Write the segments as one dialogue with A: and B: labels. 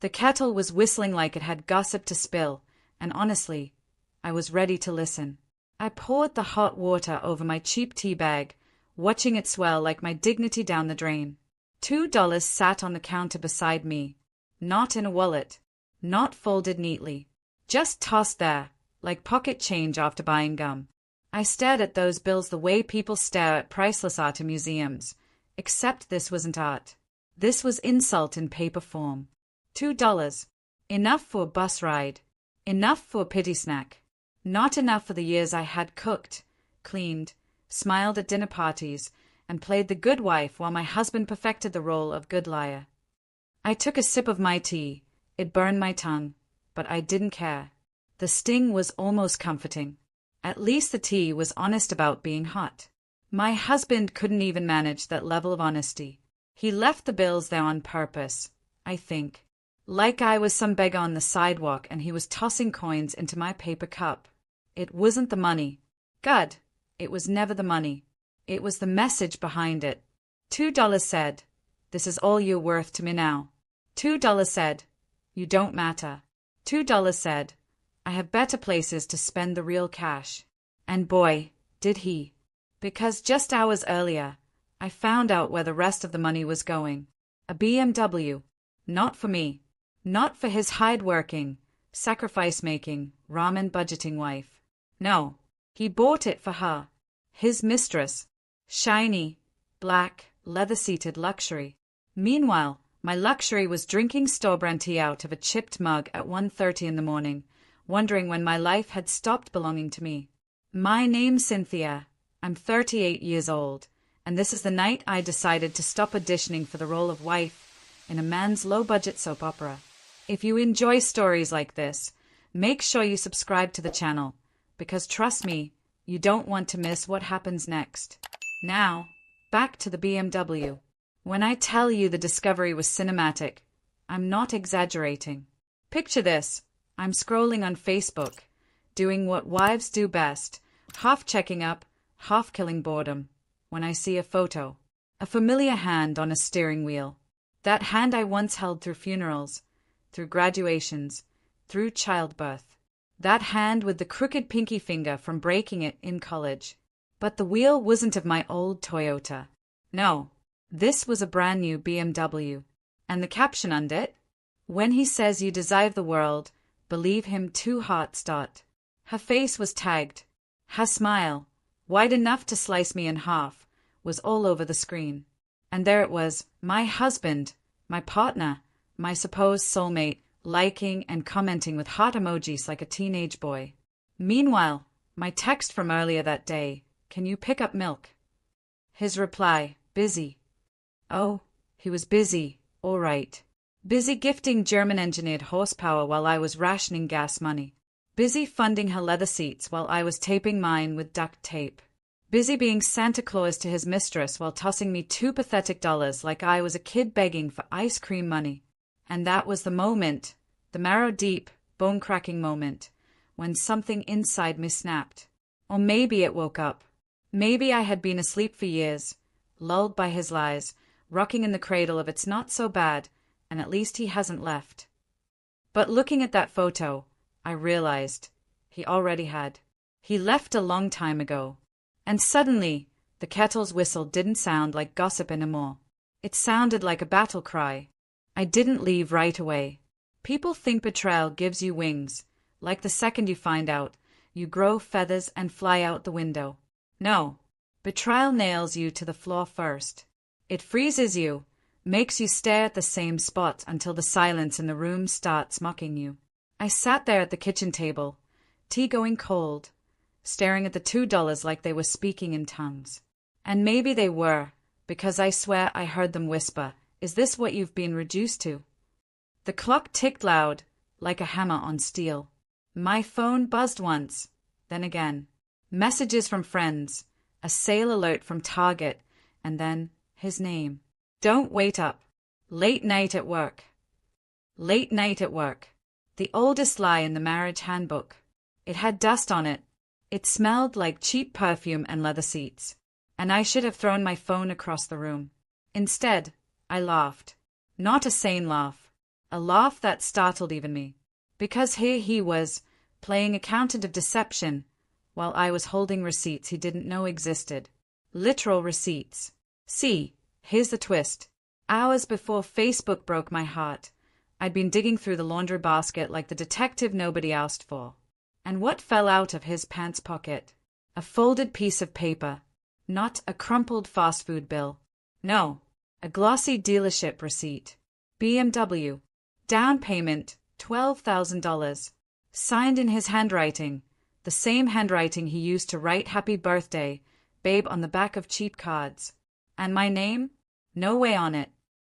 A: The kettle was whistling like it had gossip to spill, and honestly, I was ready to listen. I poured the hot water over my cheap tea bag, watching it swell like my dignity down the drain. $2 sat on the counter beside me, not in a wallet, not folded neatly, just tossed there, like pocket change after buying gum. I stared at those bills the way people stare at priceless art in museums, except this wasn't art. This was insult in paper form. $2. Enough for a bus ride. Enough for a pity snack. Not enough for the years I had cooked, cleaned, smiled at dinner parties, and played the good wife while my husband perfected the role of good liar. I took a sip of my tea. It burned my tongue, but I didn't care. The sting was almost comforting. At least the tea was honest about being hot. My husband couldn't even manage that level of honesty. He left the bills there on purpose, I think. Like I was some beggar on the sidewalk and he was tossing coins into my paper cup. It wasn't the money. God, it was never the money. It was the message behind it. $2 said, "This is all you're worth to me now." $2 said, "You don't matter." $2 said, "I have better places to spend the real cash." And boy, did he. Because just hours earlier, I found out where the rest of the money was going. A BMW. Not for me. Not for his hard-working, sacrifice-making, ramen budgeting wife. No, he bought it for her. His mistress. Shiny, black, leather-seated luxury. Meanwhile, my luxury was drinking store-brand tea out of a chipped mug at 1:30 in the morning, wondering when my life had stopped belonging to me. My name's Cynthia. I'm 38 years old, and this is the night I decided to stop auditioning for the role of wife in a man's low-budget soap opera. If you enjoy stories like this, make sure you subscribe to the channel, because trust me, you don't want to miss what happens next. Now, back to the BMW. When I tell you the discovery was cinematic, I'm not exaggerating. Picture this. I'm scrolling on Facebook, doing what wives do best, half checking up, half killing boredom, when I see a photo. A familiar hand on a steering wheel. That hand I once held through funerals, through graduations, through childbirth. That hand with the crooked pinky finger from breaking it in college. But the wheel wasn't of my old Toyota. No, this was a brand new BMW. And the caption under it? "When he says you deserve the world, believe him 2 hearts. Her face was tagged. Her smile, wide enough to slice me in half, was all over the screen. And there it was, my husband, my partner, my supposed soulmate, liking and commenting with heart emojis like a teenage boy. Meanwhile, my text from earlier that day, "Can you pick up milk?" His reply, "Busy." Oh, he was busy, all right. Busy gifting German-engineered horsepower while I was rationing gas money. Busy funding her leather seats while I was taping mine with duct tape. Busy being Santa Claus to his mistress while tossing me $2 pathetic like I was a kid begging for ice cream money. And that was the moment, the marrow-deep, bone-cracking moment, when something inside me snapped. Or maybe it woke up. Maybe I had been asleep for years, lulled by his lies, rocking in the cradle of "it's not so bad, and at least he hasn't left." But looking at that photo, I realized he already had. He left a long time ago. And suddenly, the kettle's whistle didn't sound like gossip anymore. It sounded like a battle cry. I didn't leave right away. People think betrayal gives you wings, like the second you find out, you grow feathers and fly out the window. No, betrayal nails you to the floor first. It freezes you, makes you stare at the same spot until the silence in the room starts mocking you. I sat there at the kitchen table, tea going cold, staring at the $2 like they were speaking in tongues. And maybe they were, because I swear I heard them whisper, "Is this what you've been reduced to?" The clock ticked loud, like a hammer on steel. My phone buzzed once, then again. Messages from friends, a sale alert from Target, and then his name. "Don't wait up. Late night at work." Late night at work. The oldest lie in the marriage handbook. It had dust on it. It smelled like cheap perfume and leather seats. And I should have thrown my phone across the room. Instead, I laughed. Not a sane laugh. a laugh that startled even me. Because here he was, playing accountant of deception, while I was holding receipts he didn't know existed. Literal receipts. See, here's the twist. Hours before Facebook broke my heart, I'd been digging through the laundry basket like the detective nobody asked for. And what fell out of his pants pocket? A folded piece of paper. Not a crumpled fast food bill. No, a glossy dealership receipt. BMW. Down payment, $12,000. Signed in his handwriting, the same handwriting he used to write happy birthday, babe on the back of cheap cards. And my name? No way on it.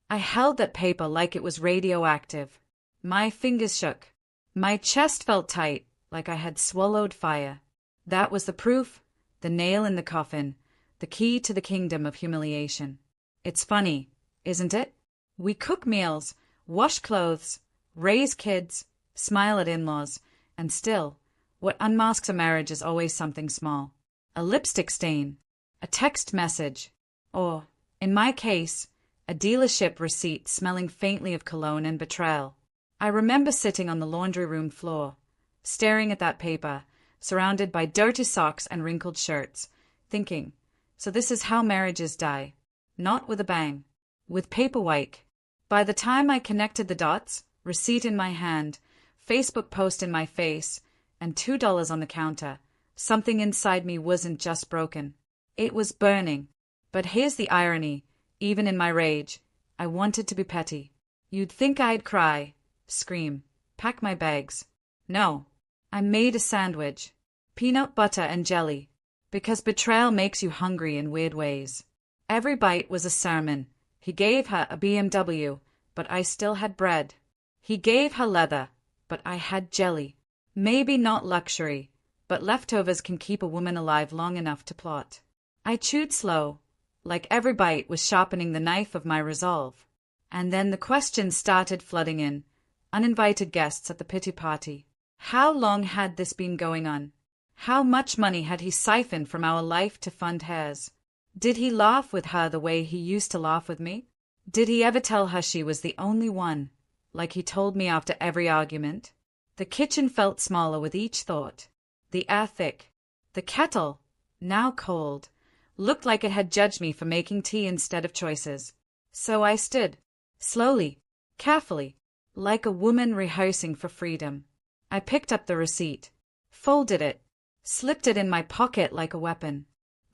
A: I held that paper like it was radioactive. My fingers shook. My chest felt tight, like I had swallowed fire. That was the proof, the nail in the coffin, the key to the kingdom of humiliation. It's funny, isn't it? We cook meals, wash clothes, raise kids, smile at in-laws, and still, what unmasks a marriage is always something small. A lipstick stain, a text message, or, in my case, a dealership receipt smelling faintly of cologne and betrayal. I remember sitting on the laundry room floor, staring at that paper, surrounded by dirty socks and wrinkled shirts, thinking, so this is how marriages die. Not with a bang. With paperwork. By the time I connected the dots, receipt in my hand, Facebook post in my face, and $2 on the counter, something inside me wasn't just broken. It was burning. But here's the irony. Even in my rage, I wanted to be petty. You'd think I'd cry, scream, pack my bags. No. I made a sandwich. Peanut butter and jelly. Because betrayal makes you hungry in weird ways. Every bite was a sermon. He gave her a BMW, but I still had bread. He gave her leather, but I had jelly. Maybe not luxury, but leftovers can keep a woman alive long enough to plot. I chewed slow, like every bite was sharpening the knife of my resolve. And then the questions started flooding in. Uninvited guests at the pity party. How long had this been going on? How much money had he siphoned from our life to fund hers? Did he laugh with her the way he used to laugh with me? Did he ever tell her she was the only one, like he told me after every argument? The kitchen felt smaller with each thought. The air thick. The kettle, now cold, looked like it had judged me for making tea instead of choices. So I stood, slowly, carefully, like a woman rehearsing for freedom. I picked up the receipt, folded it, slipped it in my pocket like a weapon.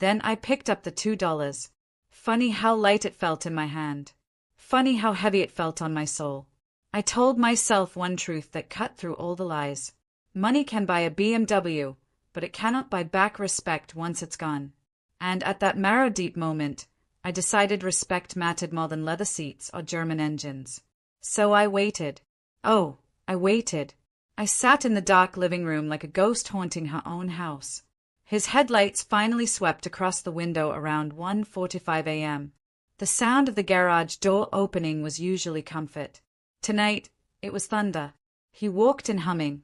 A: Then I picked up the $2. Funny how light it felt in my hand. Funny how heavy it felt on my soul. I told myself one truth that cut through all the lies. Money can buy a BMW, but it cannot buy back respect once it's gone. And at that marrow-deep moment, I decided respect mattered more than leather seats or German engines. So I waited. Oh, I waited. I sat in the dark living room like a ghost haunting her own house. His headlights finally swept across the window around 1:45 a.m. The sound of the garage door opening was usually comfort. Tonight, it was thunder. He walked in humming,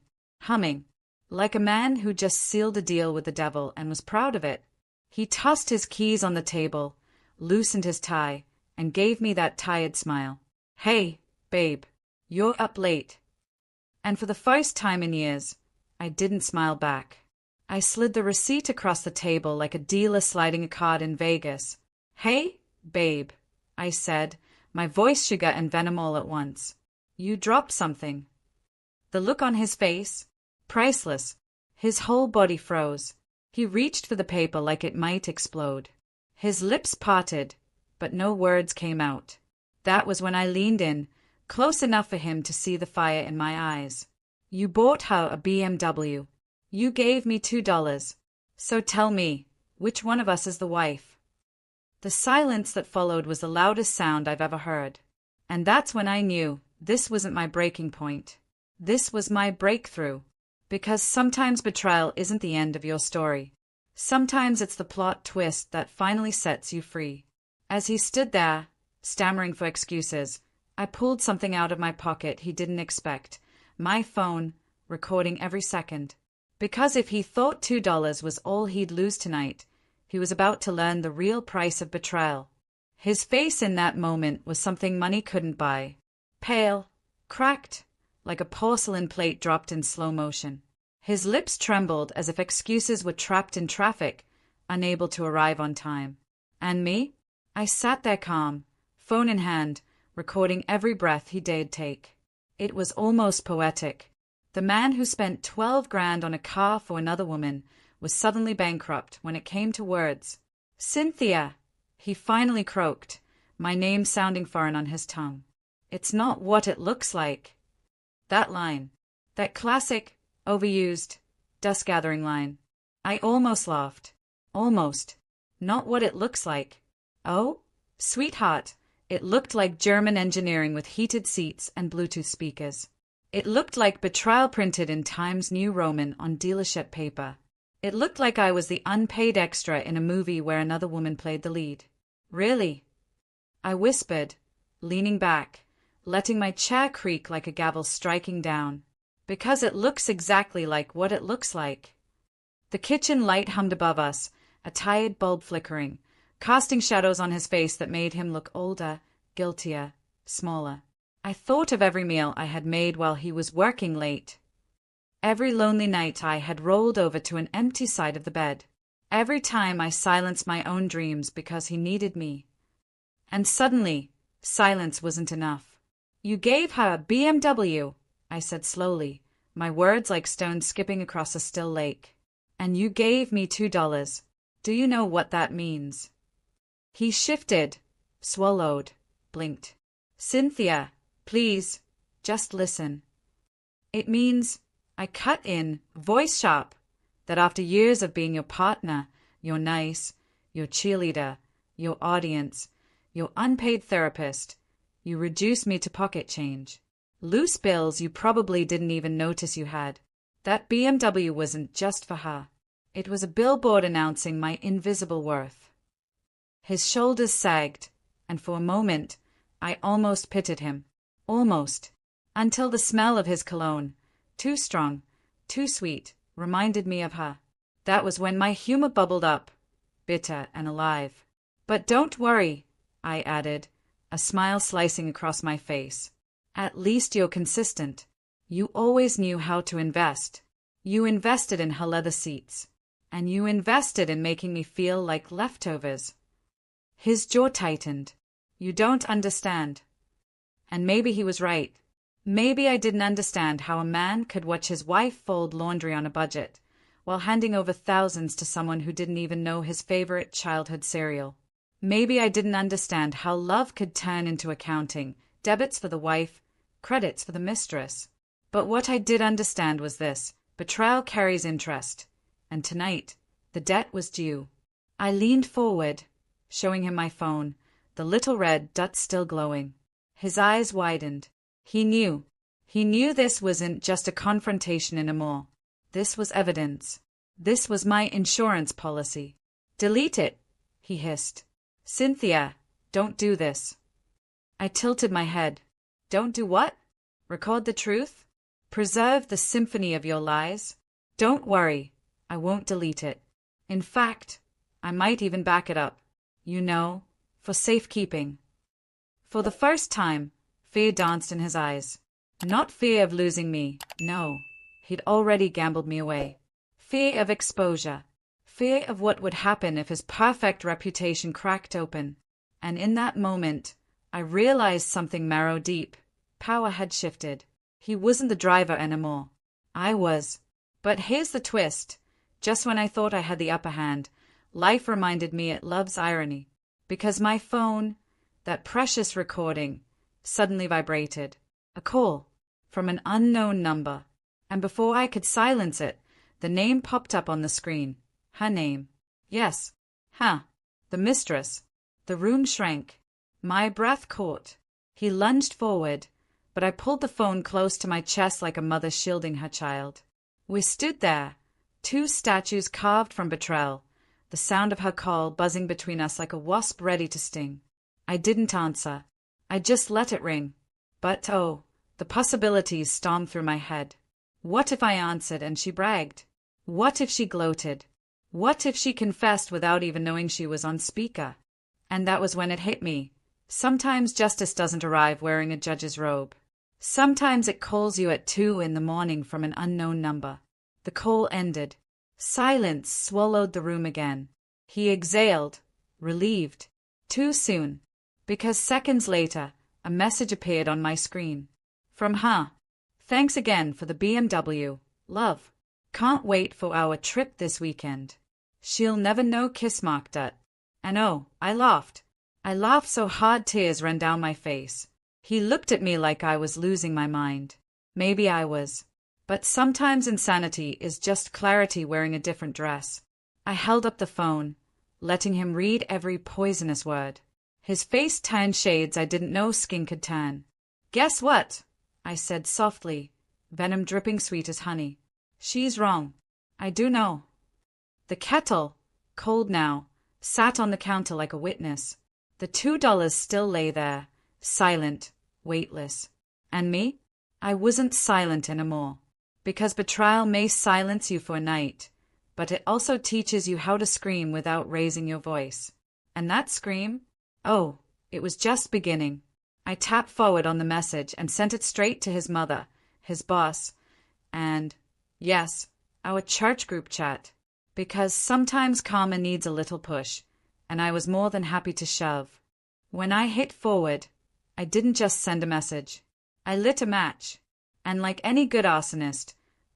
A: like a man who just sealed a deal with the devil and was proud of it. He tossed his keys on the table, loosened his tie, and gave me that tired smile. Hey, babe, you're up late. And for the first time in years, I didn't smile back. I slid the receipt across the table like a dealer sliding a card in Vegas. Hey, babe, I said, my voice sugar and venom all at once. You dropped something. The look on his face, priceless. His whole body froze. He reached for the paper like it might explode. His lips parted, but no words came out. That was when I leaned in, close enough for him to see the fire in my eyes. You bought her a BMW. You gave me $2. So tell me, which one of us is the wife? The silence that followed was the loudest sound I've ever heard. And that's when I knew this wasn't my breaking point. This was my breakthrough. Because sometimes betrayal isn't the end of your story. Sometimes it's the plot twist that finally sets you free. As he stood there, stammering for excuses, I pulled something out of my pocket he didn't expect. My phone, recording every second. Because if he thought $2 was all he'd lose tonight, he was about to learn the real price of betrayal. His face in that moment was something money couldn't buy. Pale, cracked, like a porcelain plate dropped in slow motion. His lips trembled as if excuses were trapped in traffic, unable to arrive on time. And me? I sat there calm, phone in hand, recording every breath he dared take. It was almost poetic. The man who spent 12 grand on a car for another woman was suddenly bankrupt when it came to words. Cynthia! He finally croaked, my name sounding foreign on his tongue. It's not what it looks like. That line. That classic, overused, dust-gathering line. I almost laughed. Almost. Not what it looks like. Oh? Sweetheart, it looked like German engineering with heated seats and Bluetooth speakers. It looked like betrayal printed in Times New Roman on dealership paper. It looked like I was the unpaid extra in a movie where another woman played the lead. Really? I whispered, leaning back, letting my chair creak like a gavel striking down. Because it looks exactly like what it looks like. The kitchen light hummed above us, a tired bulb flickering, casting shadows on his face that made him look older, guiltier, smaller. I thought of every meal I had made while he was working late. Every lonely night I had rolled over to an empty side of the bed. Every time I silenced my own dreams because he needed me. And suddenly, silence wasn't enough. You gave her a BMW, I said slowly, my words like stones skipping across a still lake. And you gave me $2. Do you know what that means? He shifted, swallowed, blinked. Cynthia, please, just listen. It means, I cut in, voice sharp, that after years of being your partner, your nice, your cheerleader, your audience, your unpaid therapist, you reduced me to pocket change. Loose bills you probably didn't even notice you had. That BMW wasn't just for her. It was a billboard announcing my invisible worth. His shoulders sagged, and for a moment, I almost pitied him. Almost. Until the smell of his cologne, too strong, too sweet, reminded me of her. That was when my humor bubbled up, bitter and alive. But don't worry, I added, a smile slicing across my face. At least you're consistent. You always knew how to invest. You invested in her leather seats. And you invested in making me feel like leftovers. His jaw tightened. You don't understand. And maybe he was right. Maybe I didn't understand how a man could watch his wife fold laundry on a budget, while handing over thousands to someone who didn't even know his favorite childhood cereal. Maybe I didn't understand how love could turn into accounting, debits for the wife, credits for the mistress. But what I did understand was this: betrayal carries interest. And tonight, the debt was due. I leaned forward, showing him my phone, the little red dot still glowing. His eyes widened. He knew this wasn't just a confrontation anymore. This was evidence. This was my insurance policy. Delete it, he hissed. Cynthia, don't do this. I tilted my head. Don't do what? Record the truth? Preserve the symphony of your lies? Don't worry, I won't delete it. In fact, I might even back it up. You know, for safekeeping. For the first time, fear danced in his eyes. Not fear of losing me, no. He'd already gambled me away. Fear of exposure. Fear of what would happen if his perfect reputation cracked open. And in that moment, I realized something marrow deep. Power had shifted. He wasn't the driver anymore. I was. But here's the twist. Just when I thought I had the upper hand, life reminded me it loves irony. Because my phone, that precious recording, suddenly vibrated. A call from an unknown number. And before I could silence it, the name popped up on the screen. Her name. Yes. The mistress. The room shrank. My breath caught. He lunged forward, but I pulled the phone close to my chest like a mother shielding her child. We stood there, two statues carved from betrayal, the sound of her call buzzing between us like a wasp ready to sting. I didn't answer. I just let it ring. But oh, the possibilities stormed through my head. What if I answered and she bragged? What if she gloated? What if she confessed without even knowing she was on speaker? And that was when it hit me. Sometimes justice doesn't arrive wearing a judge's robe. Sometimes it calls you at 2 in the morning from an unknown number. The call ended. Silence swallowed the room again. He exhaled, relieved. Too soon. Because seconds later, a message appeared on my screen. From her. Thanks again for the BMW, love. Can't wait for our trip this weekend. She'll never know kiss marked it. And oh, I laughed. I laughed so hard tears ran down my face. He looked at me like I was losing my mind. Maybe I was. But sometimes insanity is just clarity wearing a different dress. I held up the phone, letting him read every poisonous word. His face turned shades I didn't know skin could turn. Guess what? I said softly, venom dripping sweet as honey. She's wrong. I do know. The kettle, cold now, sat on the counter like a witness. The $2 still lay there, silent, weightless. And me? I wasn't silent anymore. Because betrayal may silence you for a night, but it also teaches you how to scream without raising your voice. And that scream? Oh, it was just beginning. I tapped forward on the message and sent it straight to his mother, his boss, and, yes, our church group chat. Because sometimes karma needs a little push, and I was more than happy to shove. When I hit forward, I didn't just send a message. I lit a match. And like any good arsonist,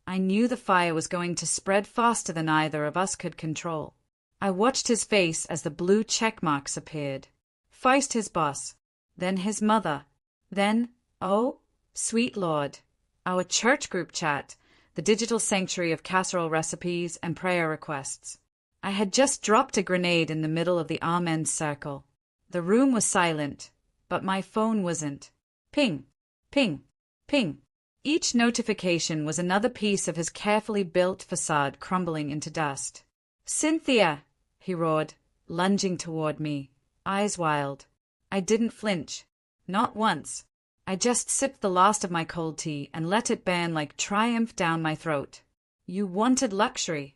A: I knew the fire was going to spread faster than either of us could control. I watched his face as the blue check marks appeared. First his boss, then his mother, then, oh, sweet Lord, our church group chat, the digital sanctuary of casserole recipes and prayer requests. I had just dropped a grenade in the middle of the Amen circle. The room was silent, but my phone wasn't. Ping, ping, ping. Each notification was another piece of his carefully built facade crumbling into dust. Cynthia, he roared, lunging toward me, eyes wild. I didn't flinch. Not once. I just sipped the last of my cold tea and let it burn like triumph down my throat. You wanted luxury.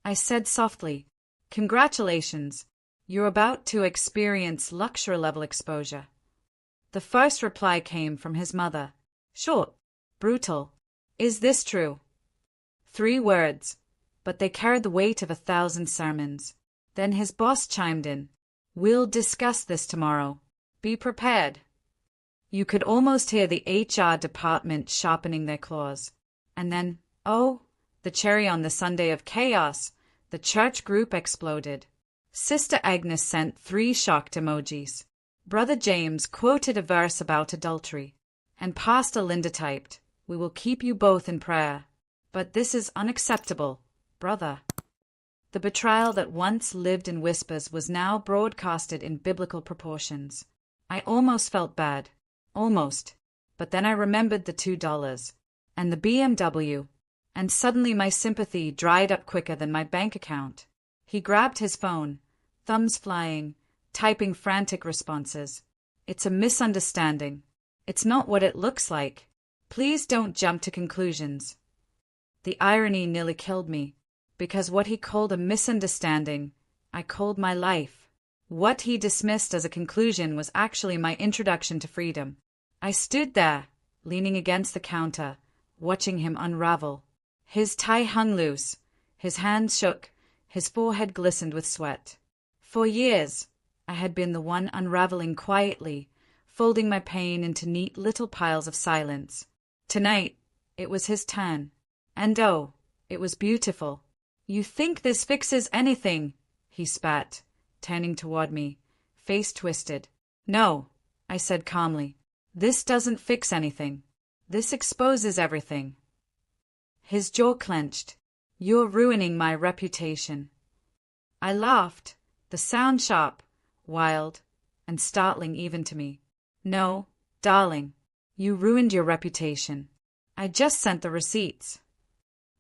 A: I said softly, congratulations. You're about to experience luxury-level exposure. The first reply came from his mother. Short. Brutal. Is this true? 3 words, but they carried the weight of 1,000 sermons. Then his boss chimed in. We'll discuss this tomorrow. Be prepared. You could almost hear the HR department sharpening their claws. And then, oh, the cherry on the sundae of chaos, the church group exploded. Sister Agnes sent 3 shocked emojis. Brother James quoted a verse about adultery. And Pastor Linda typed, we will keep you both in prayer. But this is unacceptable, brother. The betrayal that once lived in whispers was now broadcasted in biblical proportions. I almost felt bad. Almost. But then I remembered the $2. And the BMW. And suddenly my sympathy dried up quicker than my bank account. He grabbed his phone, thumbs flying, typing frantic responses. It's a misunderstanding. It's not what it looks like. Please don't jump to conclusions. The irony nearly killed me, because what he called a misunderstanding, I called my life. What he dismissed as a conclusion was actually my introduction to freedom. I stood there, leaning against the counter, watching him unravel. His tie hung loose, his hands shook, his forehead glistened with sweat. For years, I had been the one unraveling quietly, folding my pain into neat little piles of silence. Tonight, it was his turn. And oh, it was beautiful. You think this fixes anything? He spat, turning toward me, face twisted. No, I said calmly. This doesn't fix anything. This exposes everything. His jaw clenched. You're ruining my reputation. I laughed, the sound sharp, wild, and startling even to me. No, darling. You ruined your reputation. I just sent the receipts.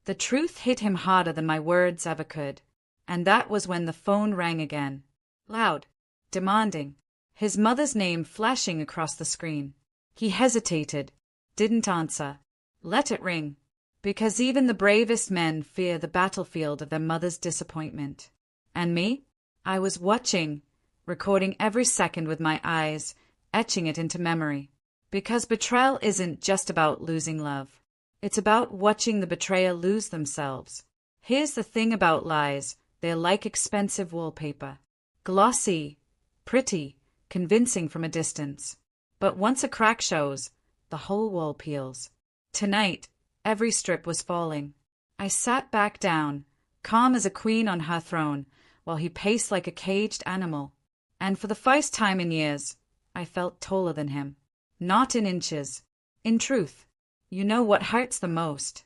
A: The truth hit him harder than my words ever could, and that was when the phone rang again. Loud, demanding, his mother's name flashing across the screen. He hesitated, didn't answer, let it ring, because even the bravest men fear the battlefield of their mother's disappointment. And me? I was watching, recording every second with my eyes, etching it into memory. Because betrayal isn't just about losing love. It's about watching the betrayer lose themselves. Here's the thing about lies, they're like expensive wallpaper. Glossy, pretty, convincing from a distance. But once a crack shows, the whole wall peels. Tonight, every strip was falling. I sat back down, calm as a queen on her throne, while he paced like a caged animal. And for the first time in years, I felt taller than him. Not in inches. In truth. You know what hurts the most?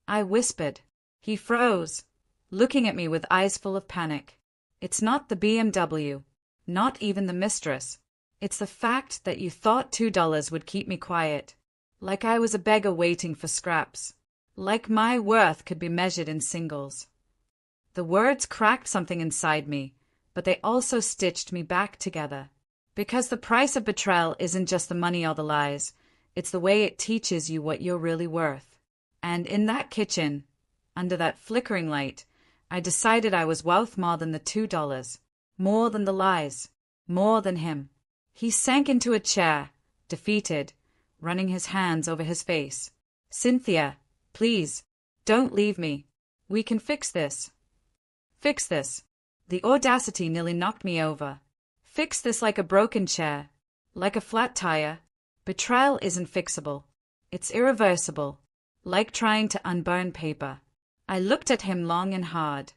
A: I whispered. He froze, looking at me with eyes full of panic. It's not the BMW, not even the Mistress. It's the fact that you thought $2 would keep me quiet. Like I was a beggar waiting for scraps. Like my worth could be measured in singles. The words cracked something inside me, but they also stitched me back together. Because the price of betrayal isn't just the money or the lies, it's the way it teaches you what you're really worth. And in that kitchen, under that flickering light, I decided I was worth more than the $2, more than the lies, more than him. He sank into a chair, defeated, running his hands over his face. Cynthia, please, don't leave me. We can fix this. Fix this. The audacity nearly knocked me over. Fix this like a broken chair, like a flat tire. Betrayal isn't fixable. It's irreversible, like trying to unburn paper. I looked at him long and hard,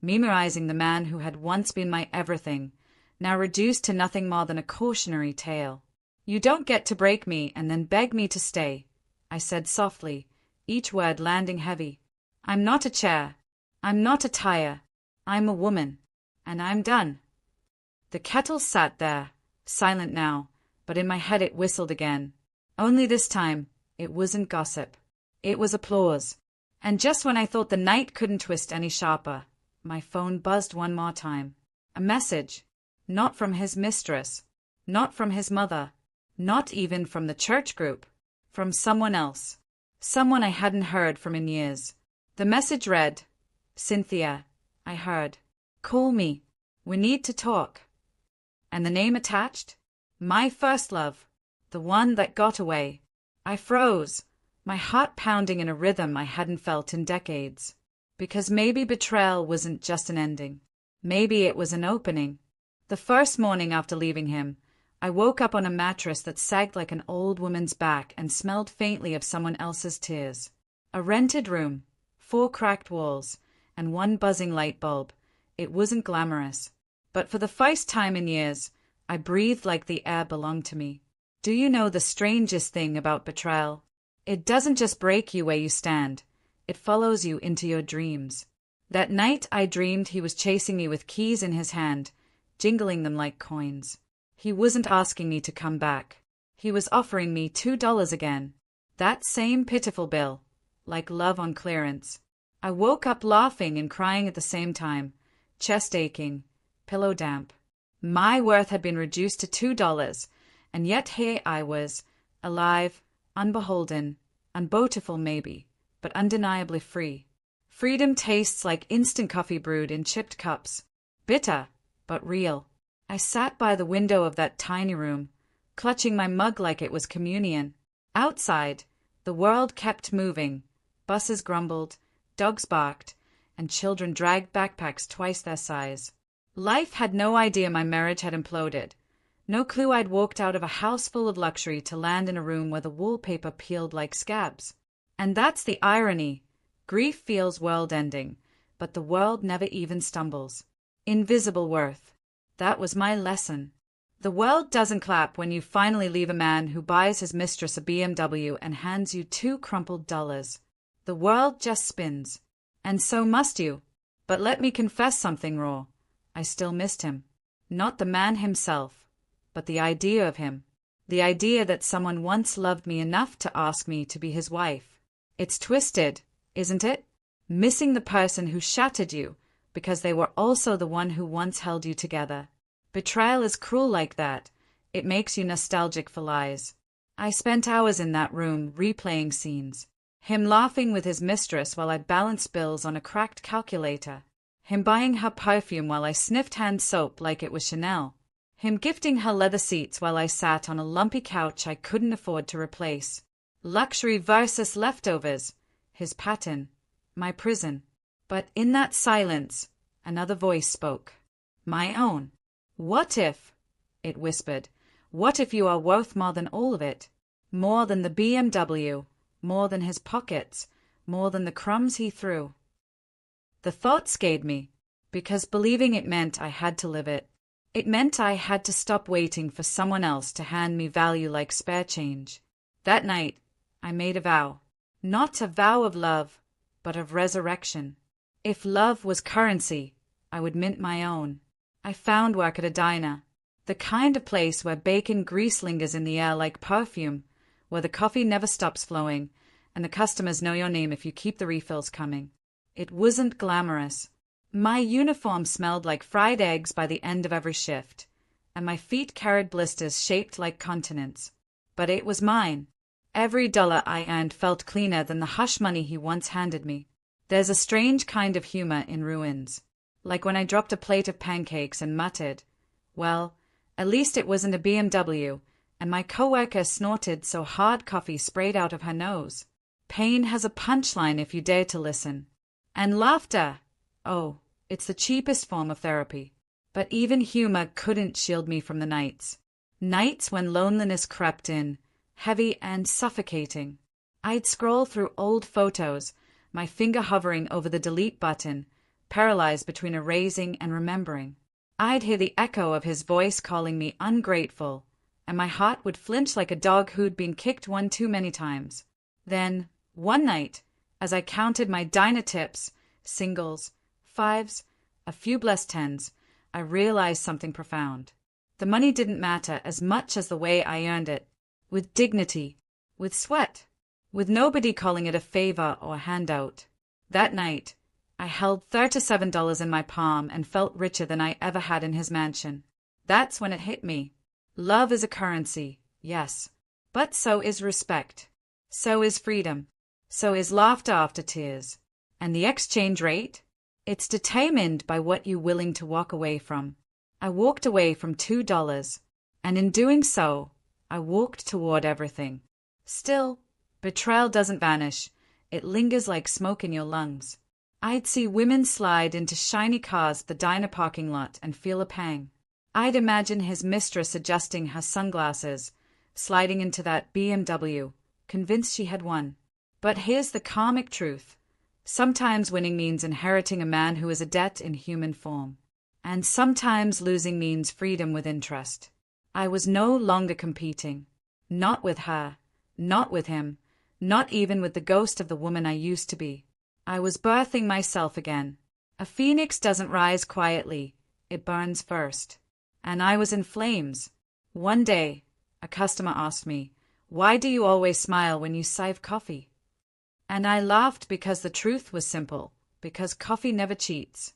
A: memorizing the man who had once been my everything, now reduced to nothing more than a cautionary tale. You don't get to break me and then beg me to stay, I said softly, each word landing heavy. I'm not a chair. I'm not a tire. I'm a woman. And I'm done. The kettle sat there, silent now, but in my head it whistled again. Only this time, it wasn't gossip. It was applause. And just when I thought the night couldn't twist any sharper, my phone buzzed one more time. A message. Not from his mistress. Not from his mother. Not even from the church group. From someone else. Someone I hadn't heard from in years. The message read, Cynthia, I heard. Call me. We need to talk. And the name attached? My first love. The one that got away. I froze, my heart pounding in a rhythm I hadn't felt in decades. Because maybe betrayal wasn't just an ending. Maybe it was an opening. The first morning after leaving him, I woke up on a mattress that sagged like an old woman's back and smelled faintly of someone else's tears. A rented room, 4 cracked walls, and 1 buzzing light bulb. It wasn't glamorous. But for the first time in years, I breathed like the air belonged to me. Do you know the strangest thing about betrayal? It doesn't just break you where you stand. It follows you into your dreams. That night I dreamed he was chasing me with keys in his hand, jingling them like coins. He wasn't asking me to come back. He was offering me $2 again. That same pitiful bill, like love on clearance. I woke up laughing and crying at the same time, chest aching, pillow damp. My worth had been reduced to $2, and yet here I was, alive, unbeholden, unbeautiful maybe, but undeniably free. Freedom tastes like instant coffee brewed in chipped cups. Bitter, but real. I sat by the window of that tiny room, clutching my mug like it was communion. Outside, the world kept moving. Buses grumbled, dogs barked, and children dragged backpacks twice their size. Life had no idea my marriage had imploded. No clue I'd walked out of a house full of luxury to land in a room where the wallpaper peeled like scabs. And that's the irony. Grief feels world-ending, but the world never even stumbles. Invisible worth. That was my lesson. The world doesn't clap when you finally leave a man who buys his mistress a BMW and hands you 2 crumpled dollars. The world just spins. And so must you. But let me confess something raw. I still missed him. Not the man himself, but the idea of him. The idea that someone once loved me enough to ask me to be his wife. It's twisted, isn't it? Missing the person who shattered you because they were also the one who once held you together. Betrayal is cruel like that. It makes you nostalgic for lies. I spent hours in that room replaying scenes. Him laughing with his mistress while I balanced bills on a cracked calculator. Him buying her perfume while I sniffed hand soap like it was Chanel. Him gifting her leather seats while I sat on a lumpy couch I couldn't afford to replace. Luxury versus leftovers. His pattern. My prison. But in that silence, another voice spoke. My own. What if, it whispered, what if you are worth more than all of it? More than the BMW, more than his pockets, more than the crumbs he threw. The thought scared me, because believing it meant I had to live it. It meant I had to stop waiting for someone else to hand me value like spare change. That night, I made a vow. Not a vow of love, but of resurrection. If love was currency, I would mint my own. I found work at a diner, the kind of place where bacon grease lingers in the air like perfume, where the coffee never stops flowing, and the customers know your name if you keep the refills coming. It wasn't glamorous. My uniform smelled like fried eggs by the end of every shift, and my feet carried blisters shaped like continents. But it was mine. Every dollar I earned felt cleaner than the hush money he once handed me. There's a strange kind of humor in ruins. Like when I dropped a plate of pancakes and muttered, well, at least it wasn't a BMW, and my coworker snorted so hard coffee sprayed out of her nose. Pain has a punchline if you dare to listen. And laughter. Oh, it's the cheapest form of therapy. But even humor couldn't shield me from the nights. Nights when loneliness crept in, heavy and suffocating. I'd scroll through old photos, my finger hovering over the delete button, paralyzed between erasing and remembering. I'd hear the echo of his voice calling me ungrateful, and my heart would flinch like a dog who'd been kicked one too many times. Then, one night, as I counted my diner tips, singles, fives, a few blessed tens, I realized something profound. The money didn't matter as much as the way I earned it, with dignity, with sweat, with nobody calling it a favor or handout. That night, I held $37 in my palm and felt richer than I ever had in his mansion. That's when it hit me. Love is a currency, yes. But so is respect. So is freedom. So is laughter after tears. And the exchange rate? It's determined by what you're willing to walk away from. I walked away from $2, and in doing so, I walked toward everything. Still, betrayal doesn't vanish. It lingers like smoke in your lungs. I'd see women slide into shiny cars at the diner parking lot and feel a pang. I'd imagine his mistress adjusting her sunglasses, sliding into that BMW, convinced she had won. But here's the karmic truth. Sometimes winning means inheriting a man who is a debt in human form. And sometimes losing means freedom with interest. I was no longer competing. Not with her. Not with him. Not even with the ghost of the woman I used to be. I was birthing myself again. A phoenix doesn't rise quietly. It burns first. And I was in flames. One day, a customer asked me, "Why do you always smile when you sieve coffee?" And I laughed because the truth was simple, because coffee never cheats.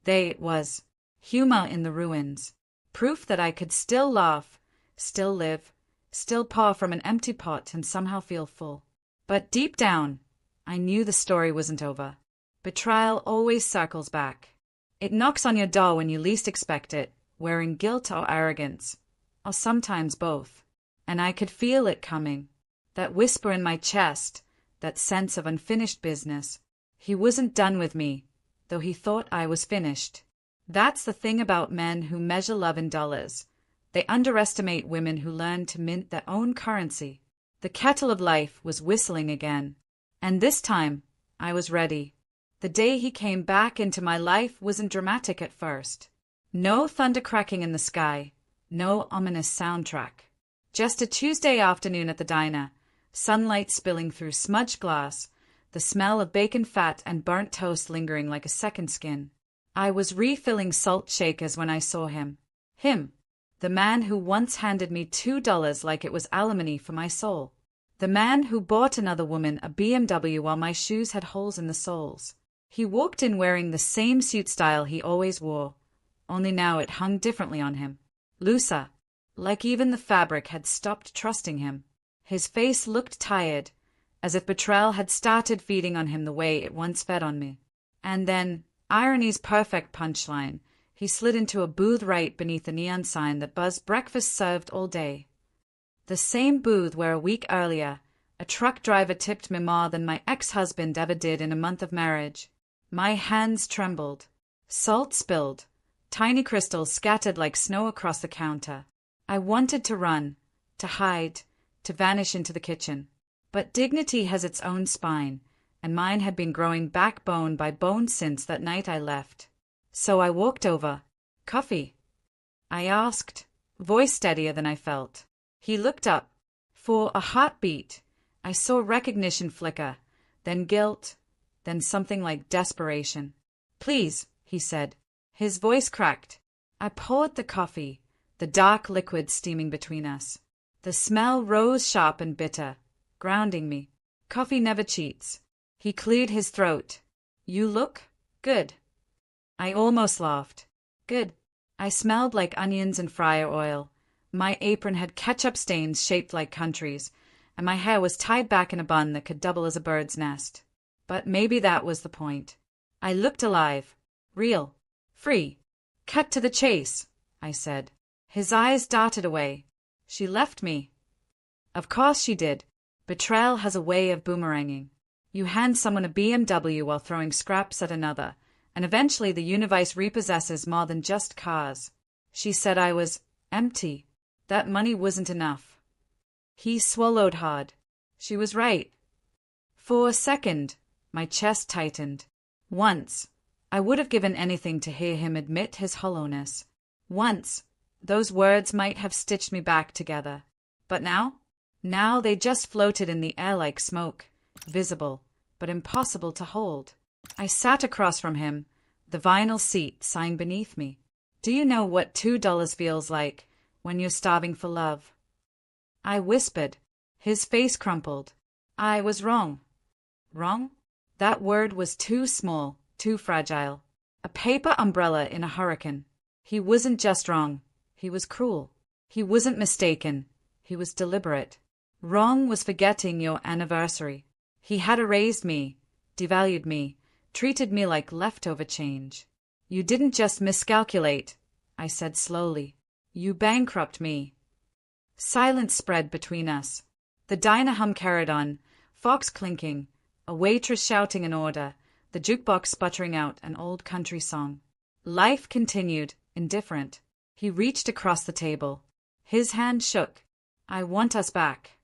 A: There it was, humor in the ruins, proof that I could still laugh, still live, still pour from an empty pot and somehow feel full. But deep down, I knew the story wasn't over. Betrayal always circles back. It knocks on your door when you least expect it, wearing guilt or arrogance, or sometimes both. And I could feel it coming, that whisper in my chest, that sense of unfinished business. He wasn't done with me, though he thought I was finished. That's the thing about men who measure love in dollars. They underestimate women who learn to mint their own currency. The kettle of life was whistling again. And this time, I was ready. The day he came back into my life wasn't dramatic at first. No thunder cracking in the sky, no ominous soundtrack. Just a Tuesday afternoon at the diner, sunlight spilling through smudged glass, the smell of bacon fat and burnt toast lingering like a second skin. I was refilling salt shakers when I saw him. Him, the man who once handed me $2 like it was alimony for my soul. The man who bought another woman a BMW while my shoes had holes in the soles. He walked in wearing the same suit style he always wore, only now it hung differently on him. Looser, like even the fabric had stopped trusting him. His face looked tired, as if betrayal had started feeding on him the way it once fed on me. And then, irony's perfect punchline, He slid into a booth right beneath the neon sign that buzzed breakfast served all day. The same booth where a week earlier, a truck driver tipped me more than my ex-husband ever did in a month of marriage. My hands trembled. Salt spilled. Tiny crystals scattered like snow across the counter. I wanted to run, to hide, to vanish into the kitchen. But dignity has its own spine, and mine had been growing backbone by bone since that night I left. So I walked over. "Coffee?" I asked, voice steadier than I felt. He looked up. For a heartbeat, I saw recognition flicker, then guilt, then something like desperation. "Please," he said. His voice cracked. I poured the coffee, the dark liquid steaming between us. The smell rose sharp and bitter, grounding me. Coffee never cheats. He cleared his throat. "You look good." I almost laughed. Good. I smelled like onions and fryer oil. My apron had ketchup stains shaped like countries, and my hair was tied back in a bun that could double as a bird's nest. But maybe that was the point. I looked alive. Real. Free. "Cut to the chase," I said. His eyes darted away. "She left me." Of course she did. Betrayal has a way of boomeranging. You hand someone a BMW while throwing scraps at another, and eventually the universe repossesses more than just cars. She said I was empty. That money wasn't enough. He swallowed hard. She was right. For a second, my chest tightened. Once, I would have given anything to hear him admit his hollowness. Once, those words might have stitched me back together. But now? Now they just floated in the air like smoke, visible, but impossible to hold. I sat across from him, the vinyl seat sighing beneath me. "Do you know what $2 feels like when you're starving for love?" I whispered. His face crumpled. I was wrong. Wrong? That word was too small, too fragile. A paper umbrella in a hurricane. He wasn't just wrong. He was cruel. He wasn't mistaken. He was deliberate. Wrong was forgetting your anniversary. He had erased me, devalued me, treated me like leftover change. "You didn't just miscalculate," I said slowly. "You bankrupt me." Silence spread between us. The diner hum carried on, forks clinking, a waitress shouting an order, the jukebox sputtering out an old country song. Life continued, indifferent. He reached across the table. His hand shook. "I want us back."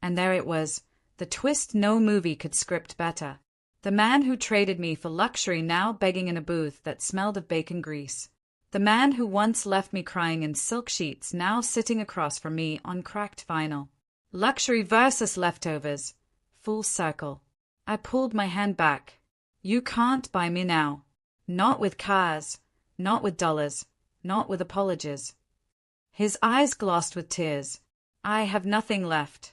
A: And there it was, the twist no movie could script better. The man who traded me for luxury now begging in a booth that smelled of bacon grease. The man who once left me crying in silk sheets now sitting across from me on cracked vinyl. Luxury versus leftovers. Full circle. I pulled my hand back. "You can't buy me now. Not with cars. Not with dollars. Not with apologies." His eyes glossed with tears. "I have nothing left."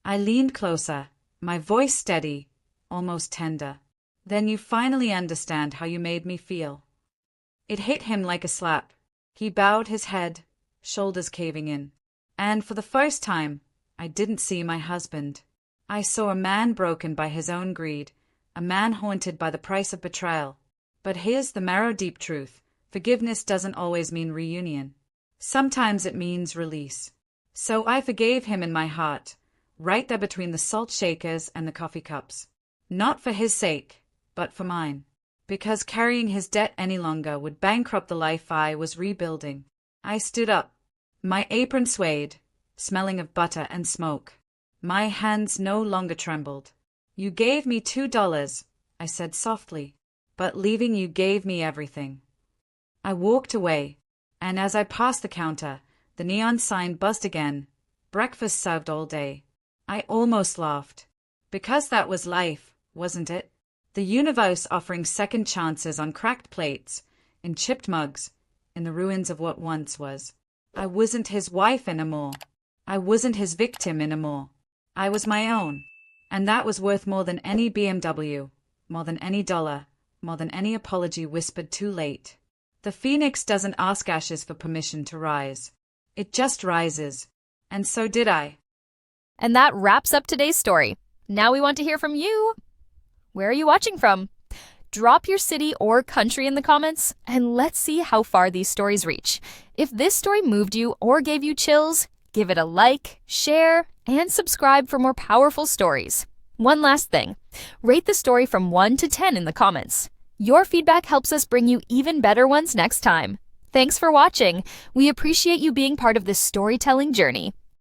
A: I leaned closer, my voice steady, almost tender. "Then you finally understand how you made me feel." It hit him like a slap. He bowed his head, shoulders caving in. And for the first time, I didn't see my husband. I saw a man broken by his own greed, a man haunted by the price of betrayal. But here's the marrow-deep truth. Forgiveness doesn't always mean reunion. Sometimes it means release. So I forgave him in my heart, right there between the salt shakers and the coffee cups. Not for his sake, but for mine. Because carrying his debt any longer would bankrupt the life I was rebuilding. I stood up. My apron swayed, smelling of butter and smoke. My hands no longer trembled. "You gave me $2, I said softly. "But leaving you gave me everything." I walked away, and as I passed the counter, the neon sign buzzed again. Breakfast served all day. I almost laughed. Because that was life, wasn't it? The universe offering second chances on cracked plates, in chipped mugs, in the ruins of what once was. I wasn't his wife anymore. I wasn't his victim anymore. I was my own. And that was worth more than any BMW, more than any dollar, more than any apology whispered too late. The phoenix doesn't ask ashes for permission to rise. It just rises. And so did I.
B: And that wraps up today's story. Now we want to hear from you. Where are you watching from? Drop your city or country in the comments, and let's see how far these stories reach. If this story moved you or gave you chills, give it a like, share, and subscribe for more powerful stories. One last thing, rate the story from 1 to 10 in the comments. Your feedback helps us bring you even better ones next time. Thanks for watching. We appreciate you being part of this storytelling journey.